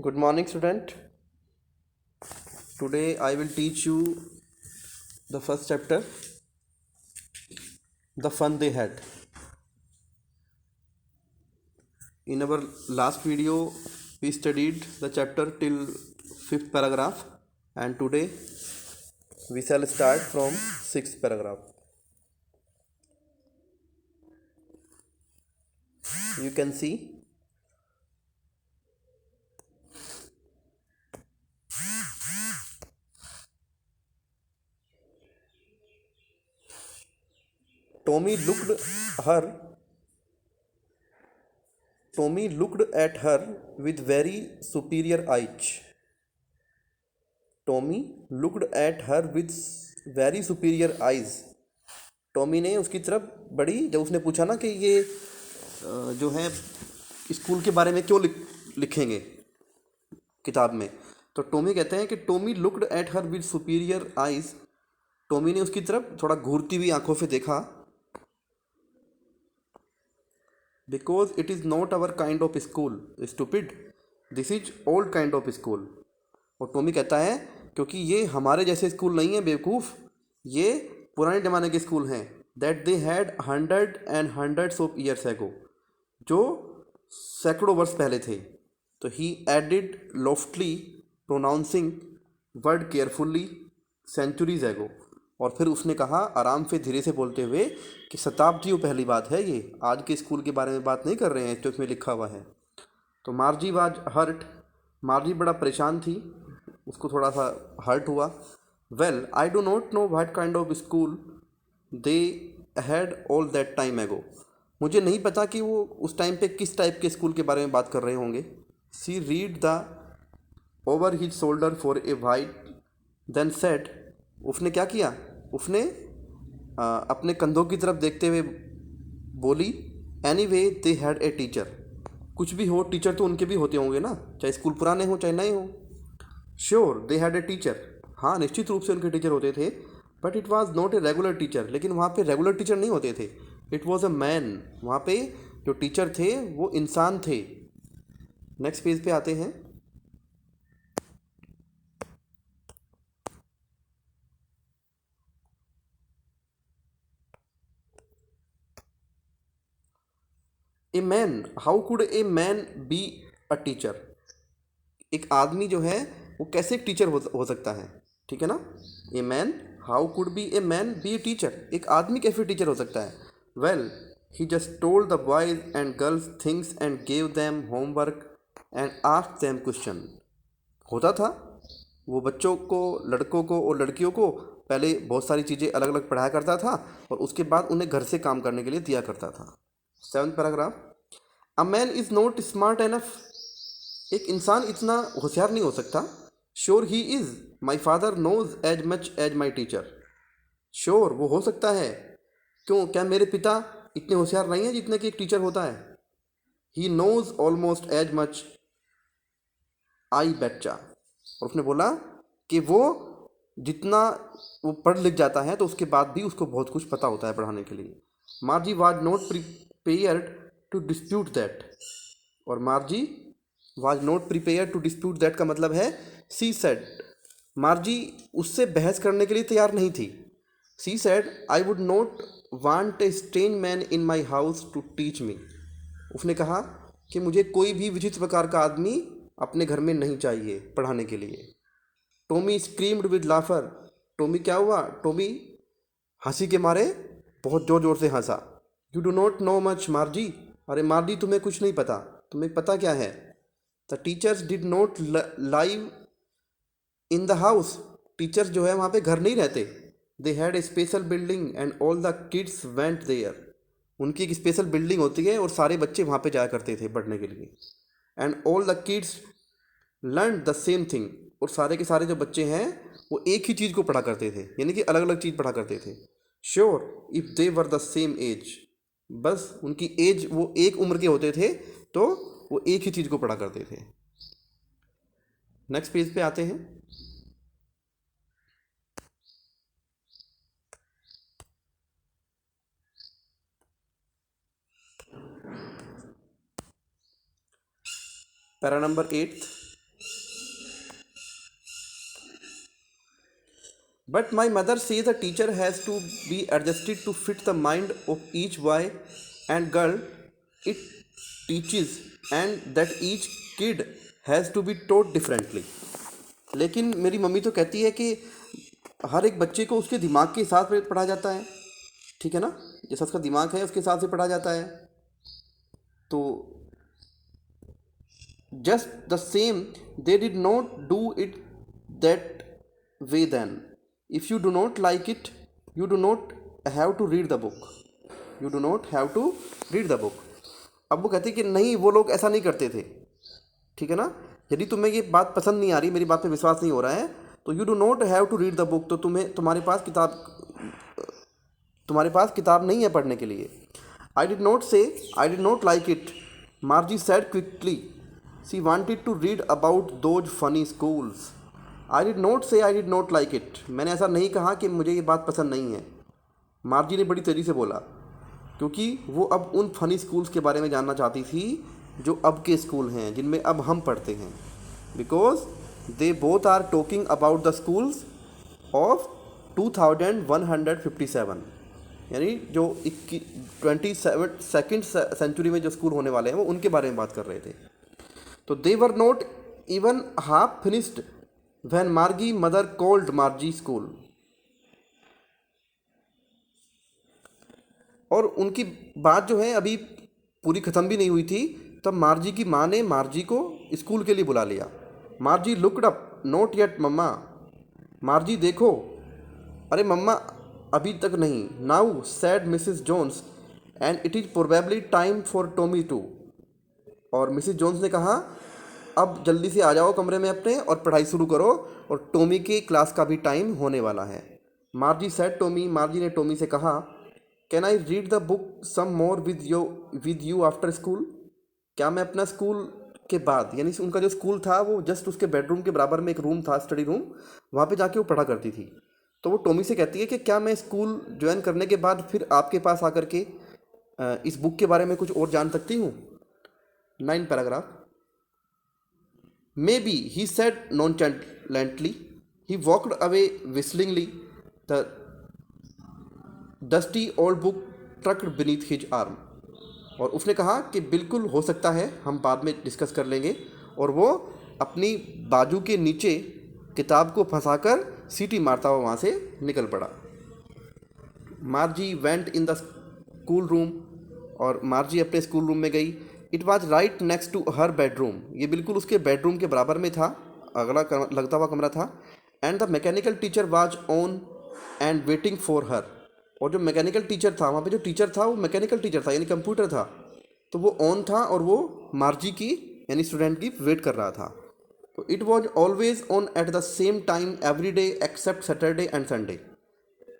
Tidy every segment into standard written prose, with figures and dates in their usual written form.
Good morning, student. Today I will teach you the first chapter, The Fun They Had. In our last video, we studied the chapter till 5th paragraph, and today we shall start from 6th paragraph. You can see Tommy looked her Tommy looked at her with very superior eyes. Tommy looked at her with very superior eyes. Tommy ने उसकी तरफ बड़ी, जब उसने पूछा ना कि ये जो है स्कूल के बारे में क्यों लिखेंगे किताब में, तो टॉमी कहते हैं कि Tommy looked at her with superior eyes. Tommy ने उसकी तरफ थोड़ा घूरती हुई आंखों से देखा. Because it is not our kind of school stupid, this is old kind of school. और टॉमी कहता है क्योंकि ये हमारे जैसे स्कूल नहीं है बेवकूफ़, ये पुराने ज़माने के स्कूल हैं. That they had hundred and hundreds of years ago, जो सैकड़ों वर्ष पहले थे. तो he added loftily pronouncing word carefully centuries ago. और फिर उसने कहा आराम से धीरे से बोलते हुए कि शताब्दियों पहली बात है, ये आज के स्कूल के बारे में बात नहीं कर रहे हैं जो इसमें लिखा हुआ है. तो मार्जी वाज हर्ट, मार्जी बड़ा परेशान थी, उसको थोड़ा सा हर्ट हुआ. Well I do not know what kind of school they had all that time एगो. मुझे नहीं पता कि वो उस टाइम पे किस टाइप के स्कूल के बारे में बात कर रहे होंगे. She read the over his shoulder for a while then said. उसने क्या किया, उसने अपने कंधों की तरफ देखते हुए बोली any way they had a teacher. कुछ भी हो, टीचर तो उनके भी होते होंगे ना, चाहे स्कूल पुराने हो चाहे नए हो. Sure they had a teacher, हाँ निश्चित रूप से उनके टीचर होते थे. But it was not a regular teacher, लेकिन वहाँ पे रेगुलर टीचर नहीं होते थे. इट वॉज अ मैन, वहाँ पे जो टीचर थे वो इंसान थे. नेक्स्ट पेज पे आते हैं. A man, how could a man be a teacher. एक आदमी जो है वो कैसे एक टीचर हो सकता है, ठीक है ना. A man, how could be a man B a teacher, एक आदमी कैसे टीचर हो सकता है. Well he just told the boys and girls things and gave them homework and asked them question. होता था वो बच्चों को, लड़कों को और लड़कियों को पहले बहुत सारी चीज़ें अलग अलग पढ़ाया करता था और उसके बाद उन्हें घर से काम करने के लिए दिया करता था. 7th paragraph. A man is not smart enough, एक इंसान इतना होशियार नहीं हो सकता. Sure he is, my father knows as much as my teacher. Sure वो हो सकता है, क्यों, क्या मेरे पिता इतने होशियार नहीं हैं जितने कि एक टीचर होता है. He knows almost as much as बच्चा. और उसने बोला कि वो जितना वो पढ़ लिख जाता है तो उसके बाद भी उसको बहुत कुछ पता होता है पढ़ाने के लिए. Margie was not prepared to dispute that. और Margie was not prepare to dispute that का मतलब है सी सेड, मार्जी उससे बहस करने के लिए तैयार नहीं थी. She said I would not want a strange man in my house to teach me. उसने कहा कि मुझे कोई भी विचित्र प्रकार का आदमी अपने घर में नहीं चाहिए पढ़ाने के लिए. Tommy screamed with लाफर. टॉमी क्या हुआ, टॉमी हंसी के मारे बहुत ज़ोर ज़ोर से हंसा. You do not know much Margie, अरे मार्जी तुम्हें कुछ नहीं पता, तुम्हें पता क्या है. The teachers did not live in the house, teachers जो है वहाँ पे घर नहीं रहते. They had a special building and all the kids went there. उनकी एक स्पेशल बिल्डिंग होती है और सारे बच्चे वहाँ पे जाया करते थे पढ़ने के लिए. And all the kids learn the same thing, और सारे के सारे जो बच्चे हैं वो एक ही चीज़ को पढ़ा करते थे, यानी कि अलग अलग चीज़ पढ़ा करते थे. Sure if they were the same age, बस उनकी एज वो एक उम्र के होते थे तो वो एक ही चीज़ को पढ़ा करते थे. नेक्स्ट पेज पे आते हैं. Para number 8. But my mother says a teacher has to be adjusted to fit the mind of each boy and girl it teaches and that each kid has to be taught differently. लेकिन मेरी mummy तो कहती है कि हर एक बच्चे को उसके दिमाग के हिसाब से पढ़ा जाता है, ठीक है ना, जैसा उसका दिमाग है उसके हिसाब से पढ़ा जाता है। तो just the same they did not do it that way then. If you do not like it you do not have to read the book, you do not have to read the book. अब वो कहते कि नहीं, वो लोग ऐसा नहीं करते थे, ठीक है ना। यदि तुम्हें ये बात पसंद नहीं आ रही, मेरी बात पे विश्वास नहीं हो रहा है, तो you do not have to read the book, तो तुम्हारे पास किताब नहीं है पढ़ने के लिए। आई did not say I did not like it, Margie said quickly, she wanted to read about those funny schools. I did not say I did not like it, मैंने ऐसा नहीं कहा कि मुझे ये बात पसंद नहीं है, मार्जी ने बड़ी तेज़ी से बोला, क्योंकि वो अब उन फनी स्कूल्स के बारे में जानना चाहती थी जो अब के स्कूल हैं, जिनमें अब हम पढ़ते हैं। Because they both are talking about the schools of 2157, यानी जो 22nd सेंचुरी में जो स्कूल होने वाले हैं वो उनके बारे में बात कर रहे थे। तो they were not even half finished when Margie mother called Margie school. और उनकी बात जो है अभी पूरी ख़त्म भी नहीं हुई थी, तब मार्जी की माँ ने मार्जी को स्कूल के लिए बुला लिया। Margie looked up, not yet mamma, Margie देखो, अरे मम्मा अभी तक नहीं। Now said Mrs Jones and it is probably time for Tommy too. और मिसिस जोन्स ने कहा अब जल्दी से आ जाओ कमरे में अपने और पढ़ाई शुरू करो, और टॉमी के क्लास का भी टाइम होने वाला है। मार्जी सैड टॉमी, मार्जी ने टॉमी से कहा can I read the book some more with you after school. क्या मैं अपना स्कूल के बाद, यानी उनका जो स्कूल था वो जस्ट उसके बेडरूम के बराबर में एक रूम था, स्टडी रूम, वहाँ पे जाके वो पढ़ा करती थी। तो वो टॉमी से कहती है कि क्या मैं स्कूल ज्वाइन करने के बाद फिर आपके पास आकर के इस बुक के बारे में कुछ और जान सकती हूँ। 9 paragraph. Maybe he said nonchalantly, he walked away whistlingly, the dusty old book tucked beneath his arm. और उसने कहा कि बिल्कुल हो सकता है, हम बाद में डिस्कस कर लेंगे, और वो अपनी बाजू के नीचे किताब को फंसाकर सीटी मारता हुआ वहाँ से निकल पड़ा। Margie went in the school room, और मार्जी अपने स्कूल रूम में गई। It was right next to her bedroom, ये बिल्कुल उसके बेडरूम के बराबर में था, अगला लगता हुआ कमरा था। And the mechanical teacher was on and waiting for her. और जो मैकेनिकल टीचर था, वहाँ पे जो टीचर था वो मैकेनिकल टीचर था, यानी कंप्यूटर था, तो वो ऑन था और वो मार्जी की यानी स्टूडेंट की वेट कर रहा था। तो it was always on at the same time every day except Saturday and Sunday.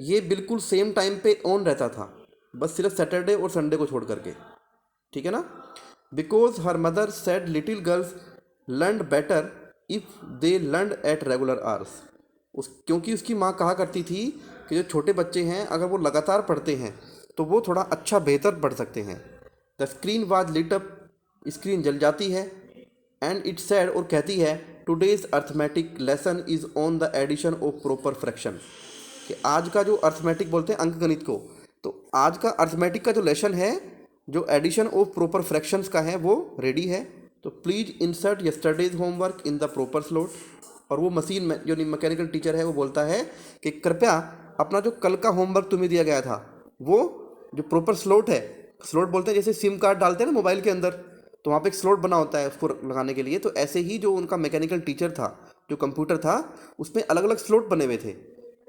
ये बिल्कुल सेम टाइम पे ऑन रहता था, बस सिर्फ सैटरडे और संडे को छोड़ करके, ठीक है ना। Because her mother said little girls learn better if they learn at regular hours. क्योंकि उसकी माँ कहा करती थी कि जो छोटे बच्चे हैं अगर वो लगातार पढ़ते हैं तो वो थोड़ा अच्छा बेहतर पढ़ सकते हैं। The screen was lit up, screen जल जाती है। एंड इट सेड, और कहती है, today's arithmetic lesson is on the addition of proper fraction, कि आज का जो अर्थमेटिक बोलते हैं अंक गणित को, तो आज का अर्थमेटिक का जो लेसन है जो एडिशन ऑफ प्रॉपर फ्रैक्शंस का है वो रेडी है, तो please insert yesterday's homework in the proper slot. और वो मशीन में जो मैकेनिकल टीचर है वो बोलता है कि कृपया अपना जो कल का होमवर्क तुम्हें दिया गया था वो जो प्रॉपर स्लॉट है, स्लॉट बोलते हैं जैसे सिम कार्ड डालते हैं ना मोबाइल के अंदर, तो वहाँ पे एक स्लॉट बना होता है उसको लगाने के लिए, तो ऐसे ही जो उनका मैकेनिकल टीचर था, जो कंप्यूटर था, उसमें अलग अलग स्लॉट बने हुए थे।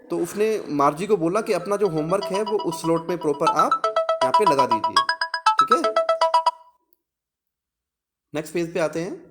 तो उसने मार्जी को बोला कि अपना जो होमवर्क है वो उस स्लॉट में प्रॉपर आप यहाँ पे लगा दीजिए, ठीक है। नेक्स्ट पेज पे आते हैं।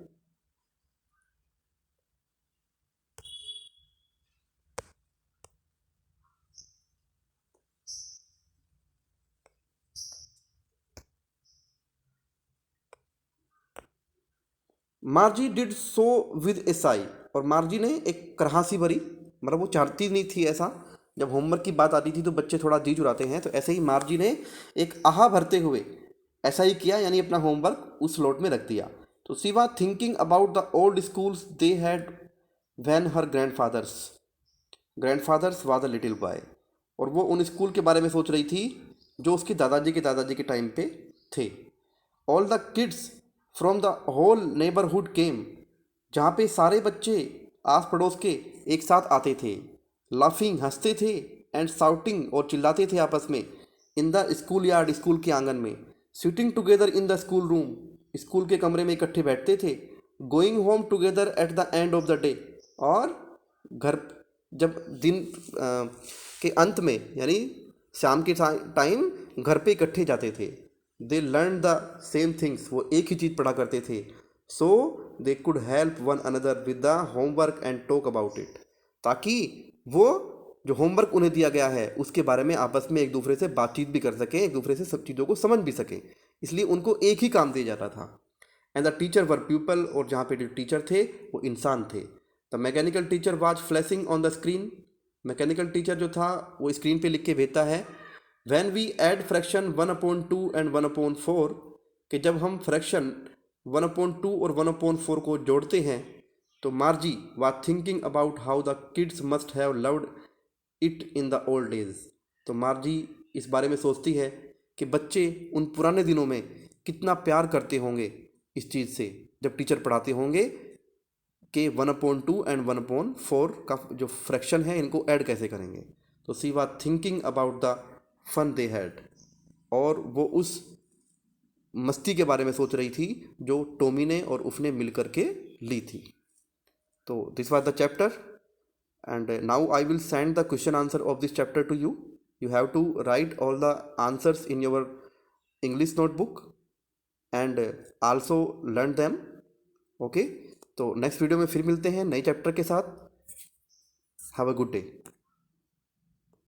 मार्जी डिड सो विद ए साई, और मार्जी ने एक कराहसी भरी, मतलब वो चाहती नहीं थी ऐसा, जब होमवर्क की बात आती थी तो बच्चे थोड़ा जी चुराते हैं, तो ऐसे ही मार्जी ने एक आहा भरते हुए ऐसा ही किया, यानी अपना होमवर्क उस स्लॉट में रख दिया। तो she was thinking about the old schools they had when her grandfathers grandfathers was a little boy. और वो उन स्कूल के बारे में सोच रही थी जो उसके दादाजी के टाइम पे थे। All the kids from the whole neighbourhood came, जहाँ पे सारे बच्चे आस पड़ोस के एक साथ आते थे। लाफिंग, हंसते थे, एंड साउटिंग, और चिल्लाते थे आपस में। इन द स्कूल यार्ड, स्कूल के आंगन में। Sitting together in the school room, school के कमरे में इकट्ठे बैठते थे। Going home together at the end of the day, और घर जब दिन के अंत में, यानी शाम के टाइम घर पे इकट्ठे जाते थे। They learn the same things, वो एक ही चीज़ पढ़ा करते थे। So they could help one another with the homework and talk about it, ताकि वो जो होमवर्क उन्हें दिया गया है उसके बारे में आपस में एक दूसरे से बातचीत भी कर सकें, एक दूसरे से सब चीज़ों को समझ भी सकें। इसलिए उनको एक ही काम दिया जाता था। And the teacher were people, और जहाँ पे जो टीचर थे वो इंसान थे। The mechanical teacher was flashing on the screen, mechanical teacher जो था वो स्क्रीन पे लिख के भेजता है। When we add fraction 1/2 and 1/4, कि जब हम फ्रैक्शन 1/2 और 1/4 को जोड़ते हैं, तो मार्जी was thinking about how the kids must have loved it in the old days. तो मार्जी इस बारे में सोचती है कि बच्चे उन पुराने दिनों में कितना प्यार करते होंगे इस चीज़ से, जब टीचर पढ़ाते होंगे कि 1/2 एंड 1/4 का जो फ्रैक्शन है इनको ऐड कैसे करेंगे। तो she was thinking about the fun they had, और वो उस मस्ती के बारे में सोच रही थी जो टॉमी ने और उसने मिल करके ली थी। तो this was the chapter, and now I will send the question answer of this chapter to you. You have to write all the answers in your English notebook and also learn them. Okay, तो next video में फिर मिलते हैं नए chapter के साथ। Have a good day.